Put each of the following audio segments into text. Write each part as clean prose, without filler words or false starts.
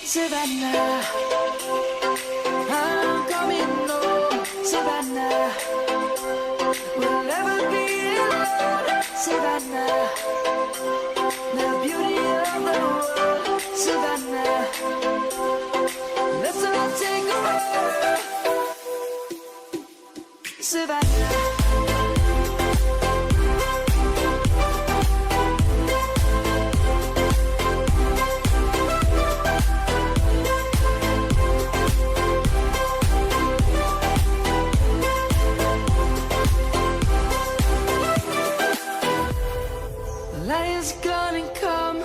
Savannah, I'm coming home, Savannah. We'll never be alone, Savannah. The beauty of the world, Savannah. Let's all take a walk, Savannah. Lion's gonna come.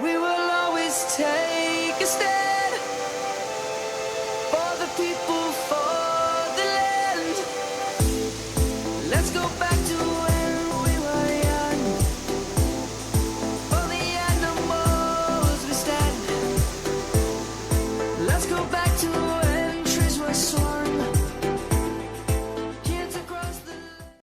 We will always take a stand for the people